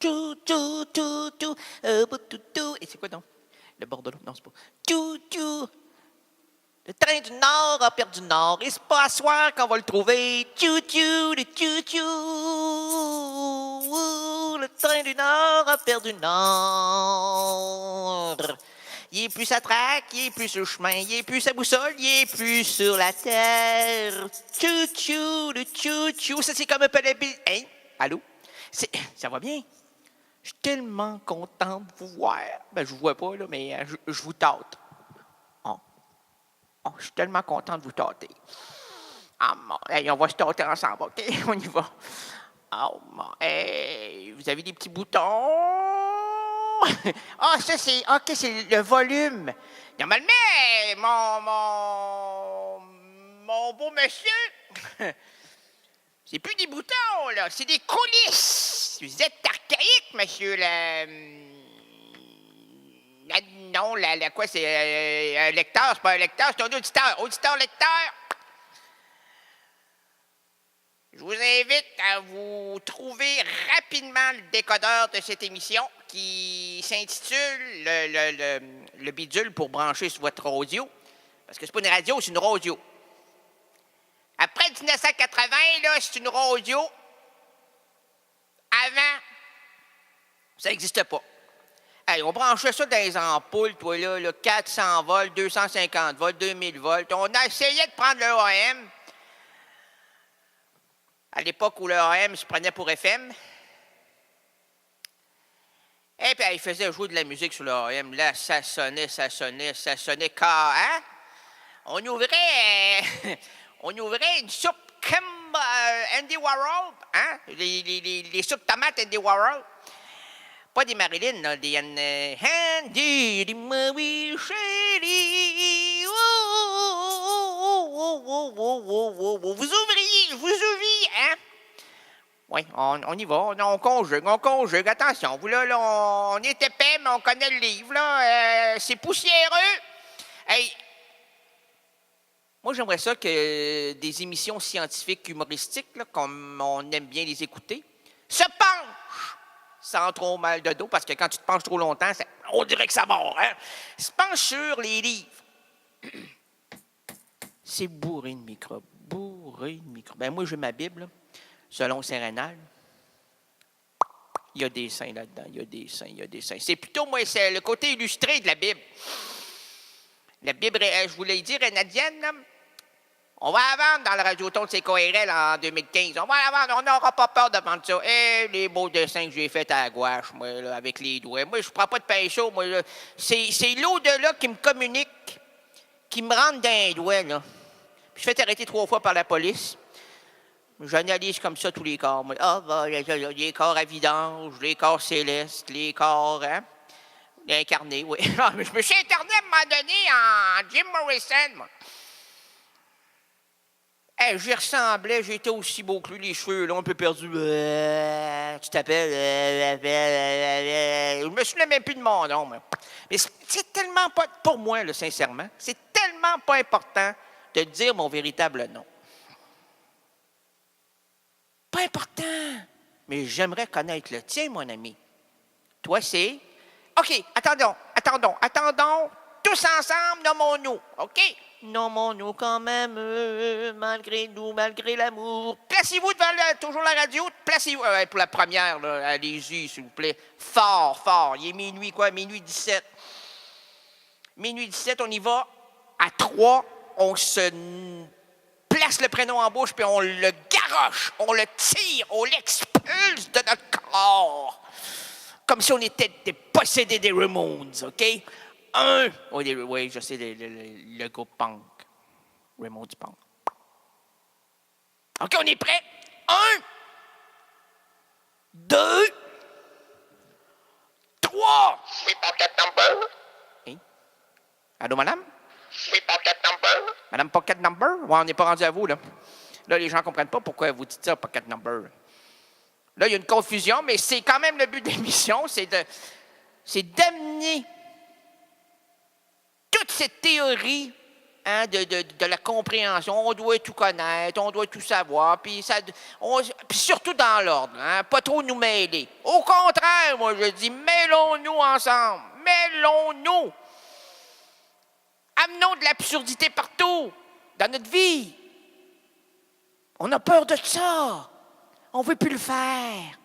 Tchou, tchou, tchou, tchou, tout. Et c'est quoi donc? Le bord de l'eau? Non, c'est pas. Tchou, tchou. Le train du Nord a perdu du Nord. Et c'est pas à soir qu'on va le trouver. Tchou, tchou, le tchou, tchou. Le train du Nord a perdu du Nord. Il est plus sa traque, il est plus sur le chemin, il est plus sa boussole, il est plus sur la terre. Tchou, tchou, le tchou, tchou. Ça, c'est comme un peu de... Hein? Allô? Ça va bien? Je suis tellement content de vous voir. Ben, je vous vois pas, là, mais je vous tâte. Oh, je suis tellement content de vous tâter. Ah, bon, hey, on va se tâter ensemble, OK? On y va. Oh, bon, hey, vous avez des petits boutons? Ah, ça, c'est... OK, c'est le volume. Normalement, mon beau monsieur, c'est plus des boutons, là. C'est des coulisses. Vous êtes archaïque, monsieur, non, quoi, c'est un lecteur, c'est pas un lecteur, c'est un auditeur. Auditeur-lecteur. Je vous invite à vous trouver rapidement le décodeur de cette émission qui s'intitule le bidule pour brancher sur votre radio. Parce que c'est pas une radio, c'est une radio. Après 1980, là, c'est une radio. Avant, ça n'existait pas. Hey, on branchait ça dans les ampoules, toi, là, 400 volts, 250 volts, 2000 volts. On a essayé de prendre le AM. À l'époque où le AM se prenait pour FM. Et puis, il faisait jouer de la musique sur le AM. Là, ça sonnait hein? On ouvrait une soupe comme Andy Warhol, hein? Les soupes tomates Andy Warhol. Pas des Marilyn, là, des Andy, des Marie Shelley. Vous ouvriez, hein? Oui, on y va, on conjugue. Attention, vous là, on est épais, mais on connaît le livre, là. C'est poussiéreux. Hey, moi, j'aimerais ça que des émissions scientifiques humoristiques, là, comme on aime bien les écouter, se penchent sans trop mal de dos, parce que quand tu te penches trop longtemps, on dirait que ça mord, hein? Se penchent sur les livres. C'est bourré de microbes. Ben moi, j'ai ma Bible, là, selon Saint Rénal. Il y a des saints là-dedans, il y a des saints. C'est plutôt, moi, c'est le côté illustré de la Bible. La Bible, je vous l'ai dit, rénadienne, là, on va la vendre dans le Radioton de CKRL en 2015. On va la vendre, on n'aura pas peur de vendre ça. Et les beaux dessins que j'ai faits à la gouache, moi, là, avec les doigts. Moi, je prends pas de pinceau, moi, là. C'est l'au-delà qui me communique, qui me rentre dans les doigts, là. Puis je fais arrêter 3 fois par la police. J'analyse comme ça tous les corps. Moi. Ah, ben, les corps à vidange, les corps célestes, les corps, hein? Incarnés, oui. Je me suis interné à un moment donné en Jim Morrison, moi. Hey, j'y ressemblais, j'étais aussi beau que lui, les cheveux longs, un peu perdus. Tu t'appelles? Je me souviens même plus de mon nom, moi. Mais c'est tellement pas, pour moi, là, sincèrement, c'est tellement pas important de dire mon véritable nom. Pas important, mais j'aimerais connaître le tien, mon ami. Toi, c'est... OK, attendons, tous ensemble, nommons-nous, OK? Nommons-nous quand même, malgré nous, malgré l'amour. Placez-vous devant toujours la radio, placez-vous, pour la première, là, allez-y, s'il vous plaît, fort, il est minuit, quoi, minuit 17. Minuit 17, on y va, à 3, on se place le prénom en bouche, puis on le garoche, on le tire, on l'expulse de notre corps. Comme si on était des possédés des Ramones, OK? 1. Oui, je sais, le groupe punk. Ramones punk. OK, on est prêt? 1, 2, 3. Oui, pocket number. Hein? Allô, madame? Oui, pocket number. Madame Pocket Number? Ouais, on n'est pas rendu à vous, là. Là, les gens ne comprennent pas pourquoi vous dites ça, Pocket Number. Là, il y a une confusion, mais c'est quand même le but de l'émission, c'est d'amener toute cette théorie hein, de la compréhension. On doit tout connaître, on doit tout savoir, puis surtout dans l'ordre, hein, pas trop nous mêler. Au contraire, moi, je dis, mêlons-nous ensemble, mêlons-nous. Amenons de l'absurdité partout, dans notre vie. On a peur de ça. On ne veut plus le faire.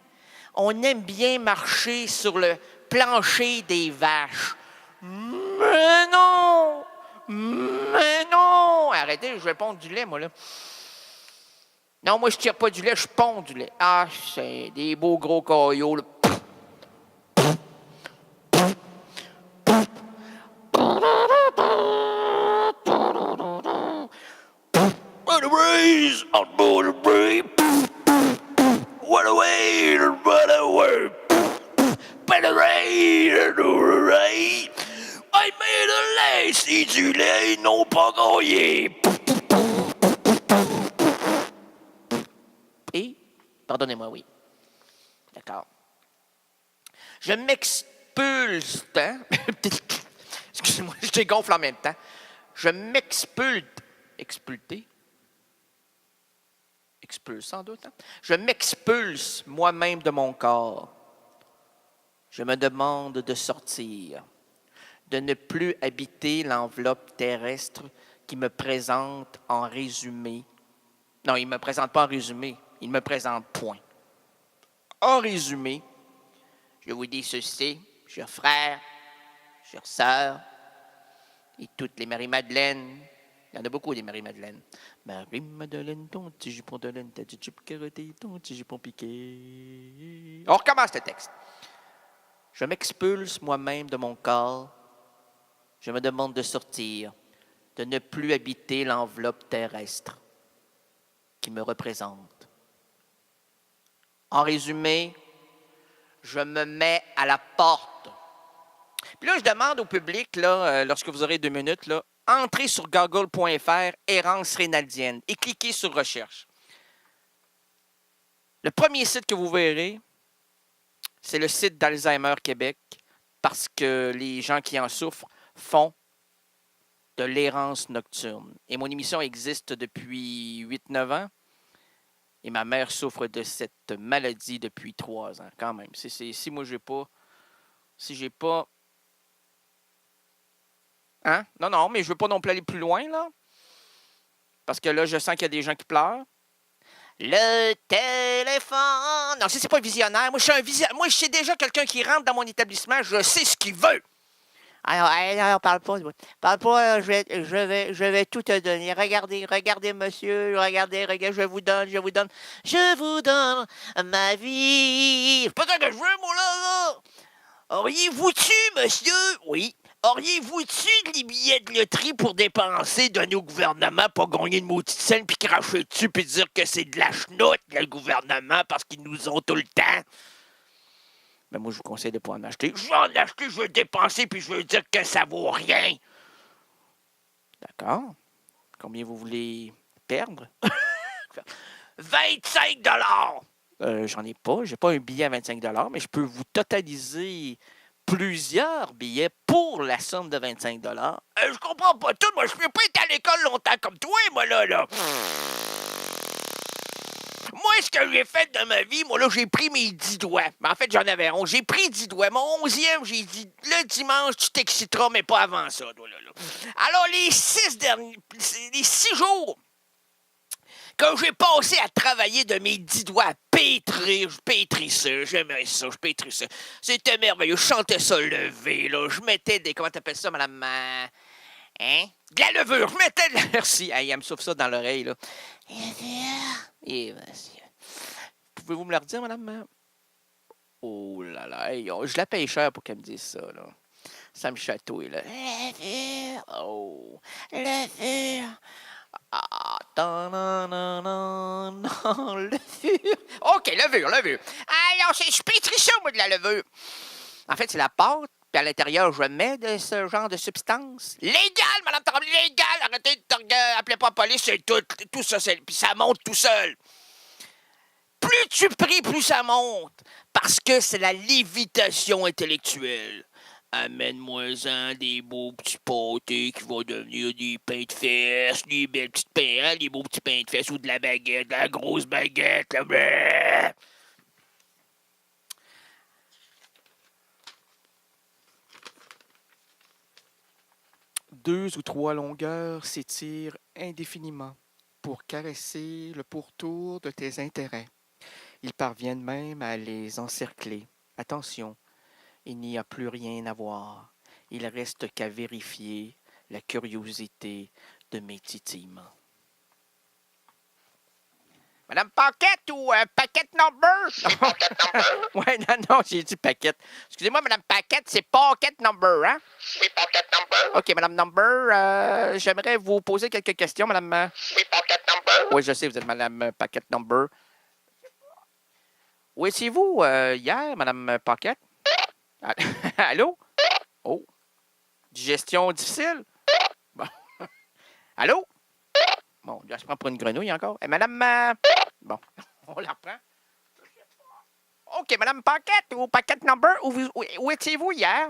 On aime bien marcher sur le plancher des vaches. Mais non! Mais non! Arrêtez, je vais pondre du lait, moi, là. Non, moi, je ne tire pas du lait, je ponds du lait. Ah, c'est des beaux gros caillots, là. What a breeze! On board a breeze! What a way! What a way! But a rain! I made a lait! Si du lait, non pas gagné! Et, pardonnez-moi, oui. D'accord. Je m'expulse, hein? Excusez-moi, je dégonfle en même temps. Je m'expulte. Expulté? Expulse, sans doute. Hein? Je m'expulse moi-même de mon corps. Je me demande de sortir, de ne plus habiter l'enveloppe terrestre qui me présente en résumé. Non, il ne me présente pas en résumé, il me présente point. En résumé, je vous dis ceci, chers frères, chères sœurs, et toutes les Marie-Madeleine. Il y en a beaucoup, des Marie-Madeleine. Marie-Madeleine, ton petit jupon de laine, ta petite jupe carottée, ton petit jupon piqué. On recommence le texte. Je m'expulse moi-même de mon corps. Je me demande de sortir, de ne plus habiter l'enveloppe terrestre qui me représente. En résumé, je me mets à la porte. Puis là, je demande au public, là, lorsque vous aurez 2 minutes, là, entrez sur google.fr errance rénaldienne et cliquez sur recherche. Le premier site que vous verrez, c'est le site d'Alzheimer Québec, parce que les gens qui en souffrent font de l'errance nocturne. Et mon émission existe depuis 8-9 ans. Et ma mère souffre de cette maladie depuis 3 ans, quand même. Si moi, j'ai pas... Si j'ai pas... Hein? Non, mais je veux pas non plus aller plus loin, là. Parce que là, je sens qu'il y a des gens qui pleurent. Le téléphone... Non, c'est pas visionnaire. Moi, Moi, je sais déjà quelqu'un qui rentre dans mon établissement, je sais ce qu'il veut. Alors, parle pas. Parle pas, je vais tout te donner. Regardez, monsieur, regardez, je vous donne ma vie. C'est pas ça que je veux, moi, là. Auriez-vous-tu, monsieur? Oui. Auriez-vous-tu les billets de loterie pour dépenser de nos gouvernements pour gagner une maudite scène puis cracher dessus puis dire que c'est de la chenoute, le gouvernement, parce qu'ils nous ont tout le temps? Ben moi, je vous conseille de ne pas en acheter. Je vais en acheter, je veux dépenser puis je veux dire que ça vaut rien. D'accord. Combien vous voulez perdre? 25 $! J'en ai pas. J'ai pas un billet à 25 $, mais je peux vous totaliser plusieurs billets pour la somme de 25 $. Je comprends pas tout. Moi, je peux pas être à l'école longtemps comme toi, moi, là. Moi, ce que j'ai fait de ma vie, moi, là, j'ai pris mes 10 doigts. Mais en fait, j'en avais 11. J'ai pris 10 doigts. Mon 11e, j'ai dit, le dimanche, tu t'exciteras, mais pas avant ça, toi, là. Alors, les 6 jours que j'ai passé à travailler de mes 10 doigts à pétrir, je pétrissais, j'aimais ça, je pétrissais. C'était merveilleux, je chantais ça levé, là. Je mettais des, comment t'appelles ça, madame? Hein? De la levure, je mettais de la... Merci, hey, elle me souffle ça dans l'oreille, là. Et monsieur. Pouvez-vous me le redire, madame? Oh là là, hey, je la paye cher pour qu'elle me dise ça, là. Ça me chatouille, là. Levure. Oh, levure. Ah, non, levure. OK, levure. Alors, je pétris ça, moi, de la levure. En fait, c'est la pâte, puis à l'intérieur, je mets de ce genre de substance. Légal, madame Tremblay, légal. Arrêtez de appelez pas la police, c'est tout ça, puis ça monte tout seul. Plus tu pries, plus ça monte. Parce que c'est la lévitation intellectuelle. Amène-moi-en des beaux petits pâtés qui vont devenir des pains de fesses, des belles petites pains, hein, des beaux petits pains de fesses ou de la baguette, de la grosse baguette, là. Bleh. Deux ou trois longueurs s'étirent indéfiniment pour caresser le pourtour de tes intérêts. Ils parviennent même à les encercler. Attention, il n'y a plus rien à voir. Il reste qu'à vérifier la curiosité de mes titillements. Madame Paquette ou Paquette Number? Pocket number? Ouais, non, j'ai dit Paquette. Excusez-moi, Madame Paquette, c'est Paquette Number, hein? Oui, pocket number? OK, Madame Number, j'aimerais vous poser quelques questions, Madame. Oui, pocket number? Oui, je sais, vous êtes Madame Paquette Number. Où étiez-vous hier, Madame Paquette? Allô? Oh. Digestion difficile? Bon. Allô? Bon, elle se prend pour une grenouille encore. Madame... Bon, on la reprend. OK, Madame Paquette ou Paquette Number, où étiez-vous hier?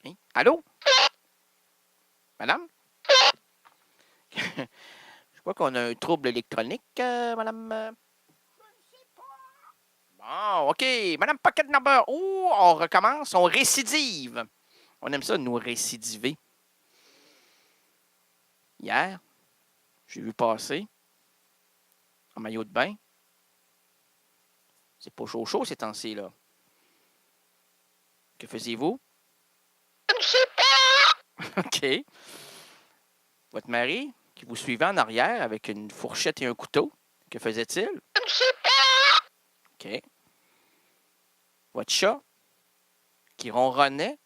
Hein? Allô? Madame? Je crois qu'on a un trouble électronique, Madame... Bon, OK. Madame Pocket Number. Oh, on recommence. On récidive. On aime ça, nous récidiver. Hier, j'ai vu passer en maillot de bain. C'est pas chaud ces temps-ci, là. Que faisiez-vous? Je ne sais pas. OK. Votre mari, qui vous suivait en arrière avec une fourchette et un couteau, que faisait-il? Je ne sais pas. OK. Votre chat, qui ronronnait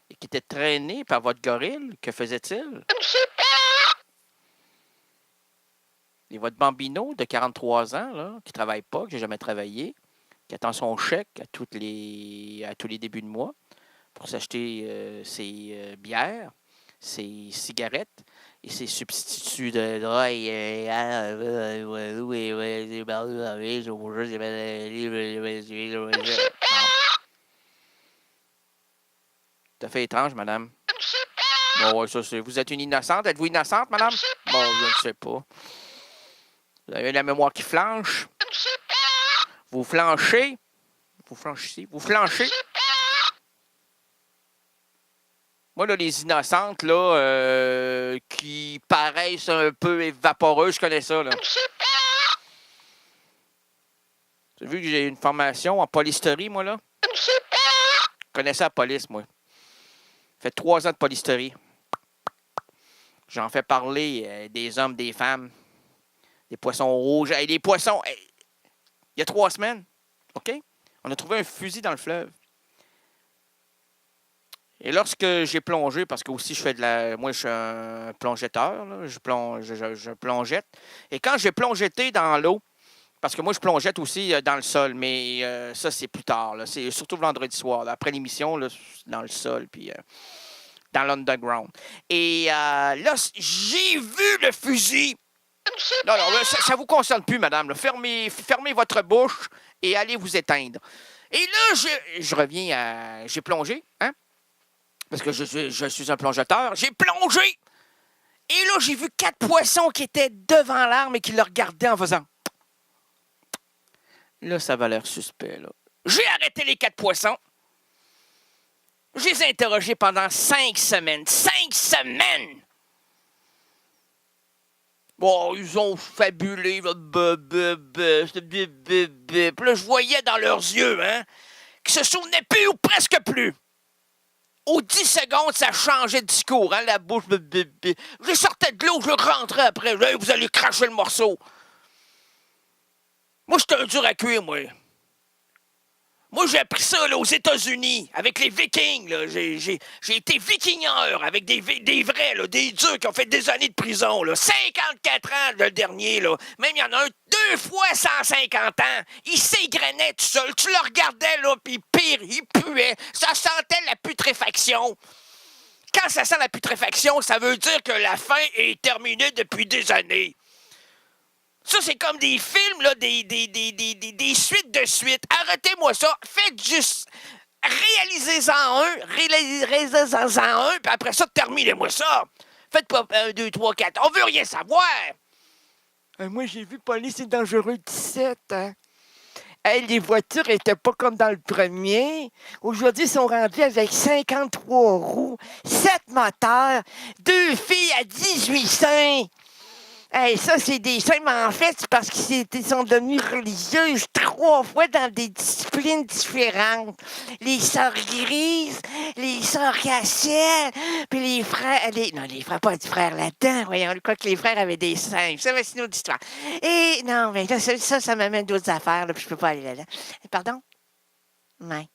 et qui était traîné par votre gorille, que faisait-il? Je ne sais pas. Et votre bambino de 43 ans, là, qui ne travaille pas, que j'ai jamais travaillé, qui attend son chèque à tous les débuts de mois pour s'acheter ses bières, ses cigarettes et ses substituts de drogue. Tout à fait étrange, madame. Je ne sais pas. Bon, ouais, ça, c'est... Vous êtes une innocente? Êtes-vous innocente, madame? Bon, je ne sais pas. Vous avez la mémoire qui flanche. Je ne sais pas. Vous flanchez. Vous flanchez. Vous flanchez. Je ne sais pas. Moi, là, les innocentes, là, qui paraissent un peu vaporeuses, je connais ça, là. Je ne sais pas. J'ai vu que j'ai une formation en polisterie, moi, là. Je ne sais pas. Je connais ça à la police, moi. Fait 3 ans de polisterie. J'en fais parler des hommes, des femmes, des poissons rouges. Hey, des poissons, hey, il y a 3 semaines, OK? On a trouvé un fusil dans le fleuve. Et lorsque j'ai plongé, parce que aussi je fais de la... Moi, je suis un plongetteur, là, je plongette. Et quand j'ai plongetté dans l'eau, parce que moi, je plongette aussi dans le sol, mais ça, c'est plus tard. Là. C'est surtout le vendredi soir, là, après l'émission, là, dans le sol, puis dans l'underground. Et là, j'ai vu le fusil. Non, là, ça ne vous concerne plus, madame. Là. Fermez votre bouche et allez vous éteindre. Et là, je reviens à... J'ai plongé, hein? Parce que je suis un plongeteur. J'ai plongé! Et là, j'ai vu 4 poissons qui étaient devant l'arme et qui le regardaient en faisant... Là, ça va l'air suspect, là. J'ai arrêté les 4 poissons. Je les ai interrogés pendant 5 semaines. 5 semaines! Bon, ils ont fabulé. Puis là, je voyais dans leurs yeux, hein, qu'ils se souvenaient plus ou presque plus. Aux 10 secondes, ça changeait de discours, hein, la bouche. Je sortais de l'eau, je rentrais après. Hey, vous allez cracher le morceau. Moi, j'étais un dur à cuire, moi. Moi, j'ai appris ça là, aux États-Unis, avec les Vikings. Là. J'ai été vikingeur avec des vrais, là, des durs qui ont fait des années de prison. Là. 54 ans, le dernier. Là. Même il y en a un 2 fois 150 ans. Il s'égrenait tout seul. Tu le regardais, là, puis pire, il puait. Ça sentait la putréfaction. Quand ça sent la putréfaction, ça veut dire que la faim est terminée depuis des années. Ça, c'est comme des films, là, des suites de suites. Arrêtez-moi ça. Faites juste... réalisez-en un, puis après ça, terminez-moi ça. Faites pas 1, 2, 3, 4. On veut rien savoir. Moi, j'ai vu Police et Dangereux 17. Hein? Hey, les voitures étaient pas comme dans le premier. Aujourd'hui, ils sont rendus avec 53 roues, 7 moteurs, 2 filles à 18 seins. Hey, ça, c'est des seins, mais en fait, c'est parce qu'ils sont devenus religieuses 3 fois dans des disciplines différentes. Les sœurs grises, les sœurs Cassiel, puis les frères... Non, les frères, pas du frère là-dedans. Voyons, quoi que les frères avaient des seins. Ça, c'est une autre histoire. Et non, mais là, ça m'amène d'autres affaires, là, puis je peux pas aller là-dedans. Pardon? Non.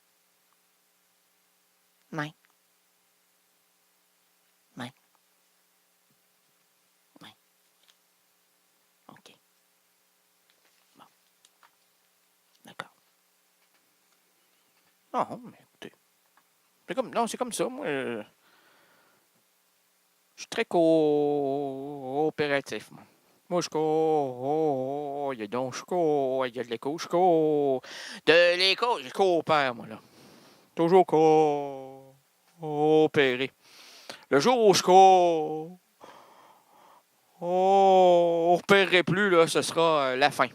Non. Non. Non. OK. Bon. D'accord. Non, mais écoutez. C'est comme ça, moi. Je suis très coopératif, moi. Moi, je il y a donc, il y a de l'écho, de l'écho, je coopère, moi, là. Toujours coopérer. Le jour où je coopérerai plus, là, ce sera la fin.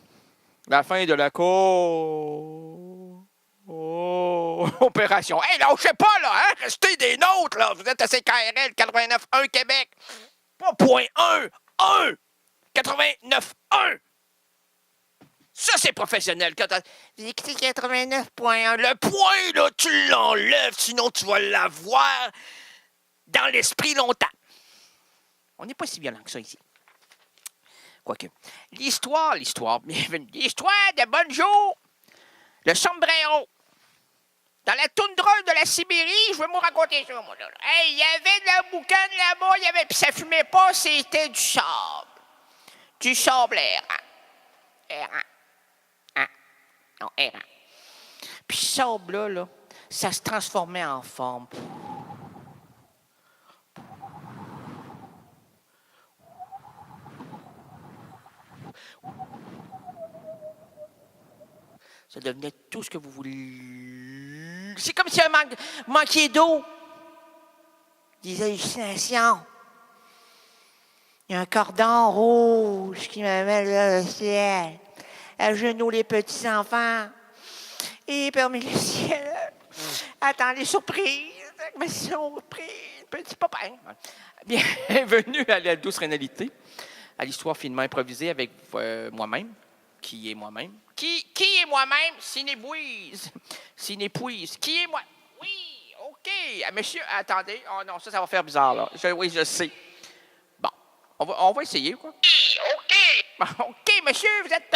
La fin de la opération. Hey, lâchez pas, là, hein? Restez des nôtres, là. Vous êtes à CKRL 89.1 Québec. Pas point 1, 1. 89.1. Ça, c'est professionnel. Vous écoutez 89.1. Le point, là, tu l'enlèves, sinon tu vas l'avoir dans l'esprit longtemps. On n'est pas si violent que ça ici. Quoique. L'histoire de Bonjour, le sombrero. Dans la toundra de la Sibérie, je vais vous raconter ça, moi, là. Hey, il y avait de la boucane là-bas, puis ça fumait pas, c'était du sable. Du sable errant. Non, errant. Puis ce sable-là, là, ça se transformait en forme. Ça devenait tout ce que vous voulez. C'est comme si un manquiez d'eau. Des hallucinations. Il y a un cordon rouge qui m'amène vers le ciel. À genoux les petits-enfants. Et parmi le ciel, attendez, surprise. Mais surprise, petit papa. Bienvenue à la douce réalité, à l'histoire finement improvisée avec moi-même. Qui est moi-même? Qui est moi-même? Cinébuise. Cinépuise. Qui est moi? Oui, OK. Monsieur, attendez. Oh non, ça va faire bizarre, là. Oui, je sais. Bon, on va essayer, quoi. OK. OK, monsieur, vous êtes...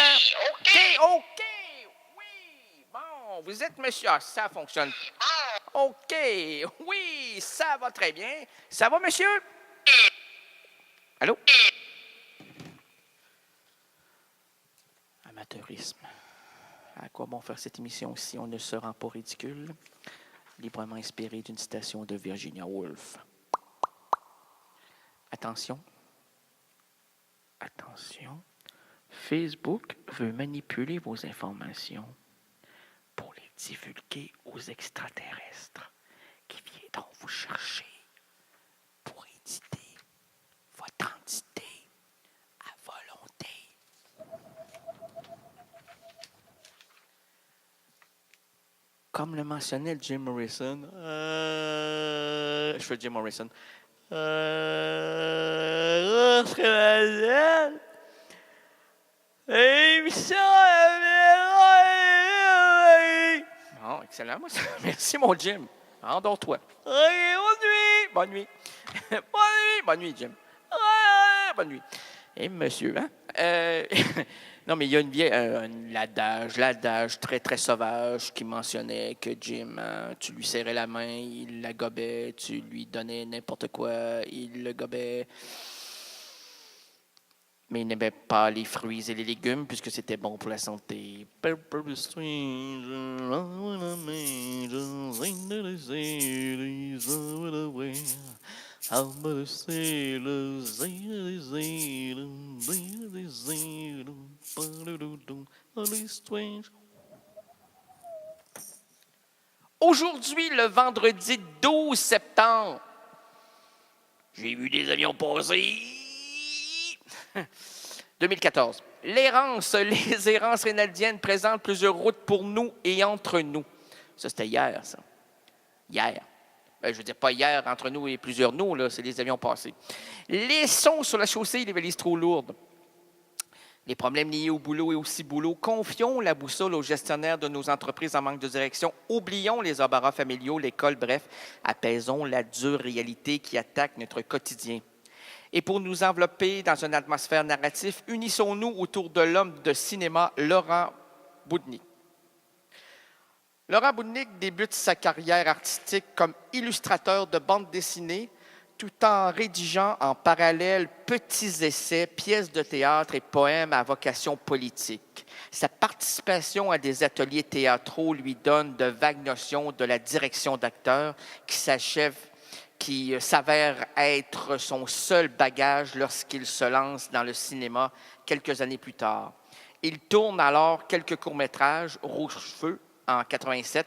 OK. Oui, bon, vous êtes monsieur... Ah, ça fonctionne. OK, oui, ça va très bien. Ça va, monsieur? Allô? Amateurisme. À quoi bon faire cette émission si on ne se rend pas ridicule? Librement inspiré d'une citation de Virginia Woolf. Attention. Facebook veut manipuler vos informations pour les divulguer aux extraterrestres qui viendront vous chercher pour éditer votre entité à volonté. Comme le mentionnait Jim Morrison, je fais Jim Morrison. Bon, excellent. Merci, mon Jim. Endors-toi. Bonne nuit. Bonne nuit, Jim. Bonne nuit. Et monsieur, hein? Non, mais il y a une vieille, l'adage très, très sauvage qui mentionnait que Jim, tu lui serrais la main, il la gobait, tu lui donnais n'importe quoi, il le gobait. Mais il n'aimait pas les fruits et les légumes puisque c'était bon pour la santé. Aujourd'hui, le vendredi 12 septembre, j'ai vu des avions passer. 2014. Les errances rénaldiennes présentent plusieurs routes pour nous et entre nous. Ça, c'était hier, ça. Hier. Je veux dire, pas hier, entre nous et plusieurs nous, là, c'est les avions passés. Les sons sur la chaussée, les valises trop lourdes. Les problèmes liés au boulot et au ciboulot. Confions la boussole aux gestionnaires de nos entreprises en manque de direction. Oublions les embarras familiaux, l'école, bref, apaisons la dure réalité qui attaque notre quotidien. Et pour nous envelopper dans une atmosphère narrative, unissons-nous autour de l'homme de cinéma Laurent Boudnick. Laurent Boudnick débute sa carrière artistique comme illustrateur de bande dessinée, tout en rédigeant en parallèle petits essais, pièces de théâtre et poèmes à vocation politique. Sa participation à des ateliers théâtraux lui donne de vagues notions de la direction d'acteur qui s'avère être son seul bagage lorsqu'il se lance dans le cinéma quelques années plus tard. Il tourne alors quelques courts-métrages, Rouge-Feu en 87,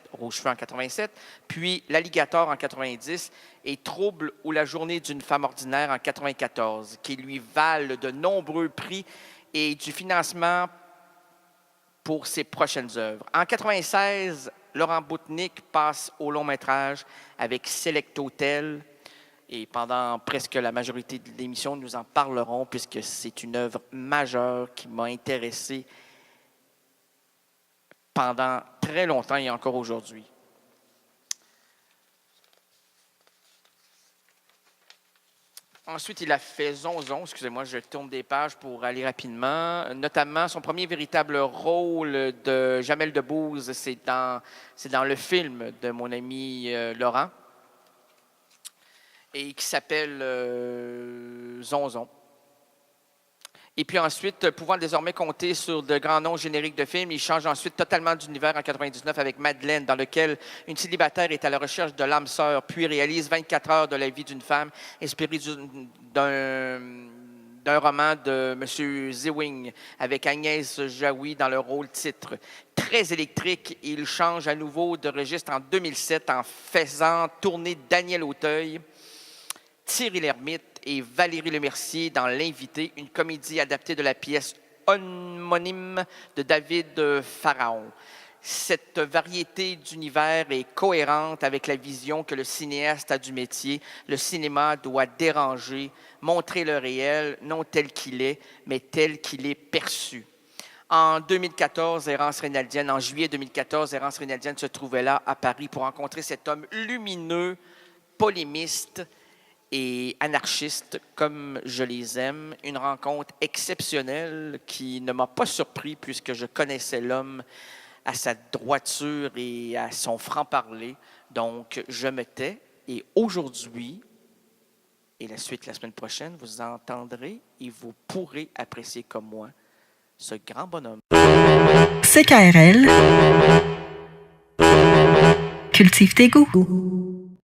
puis L'Alligator en 90 et Trouble ou La journée d'une femme ordinaire en 94, qui lui valent de nombreux prix et du financement pour ses prochaines œuvres. En 96, Laurent Boudnick passe au long-métrage avec Select Hotel et pendant presque la majorité de l'émission, nous en parlerons puisque c'est une œuvre majeure qui m'a intéressé pendant très longtemps et encore aujourd'hui. Ensuite, il a fait Zonzon. Excusez-moi, je tourne des pages pour aller rapidement. Notamment, son premier véritable rôle de Jamel Debbouze, c'est dans le film de mon ami Laurent, et qui s'appelle Zonzon. Et puis ensuite, pouvant désormais compter sur de grands noms génériques de films, il change ensuite totalement d'univers en 99 avec Madeleine, dans lequel une célibataire est à la recherche de l'âme sœur, puis réalise 24 heures de la vie d'une femme, inspirée d'un roman de M. Zewing, avec Agnès Jaoui dans le rôle titre. Très électrique, il change à nouveau de registre en 2007 en faisant tourner Daniel Auteuil, Thierry Lhermitte et Valérie Lemercier dans L'Invité, une comédie adaptée de la pièce homonyme de David Pharaon. Cette variété d'univers est cohérente avec la vision que le cinéaste a du métier. Le cinéma doit déranger, montrer le réel, non tel qu'il est, mais tel qu'il est perçu. En juillet 2014, Errance Rénaldienne se trouvait là à Paris pour rencontrer cet homme lumineux, polémiste et anarchiste comme je les aime. Une rencontre exceptionnelle qui ne m'a pas surpris puisque je connaissais l'homme à sa droiture et à son franc-parler. Donc, je me tais et aujourd'hui, et la suite la semaine prochaine, vous entendrez et vous pourrez apprécier comme moi ce grand bonhomme. CKRL cultive tes goûts.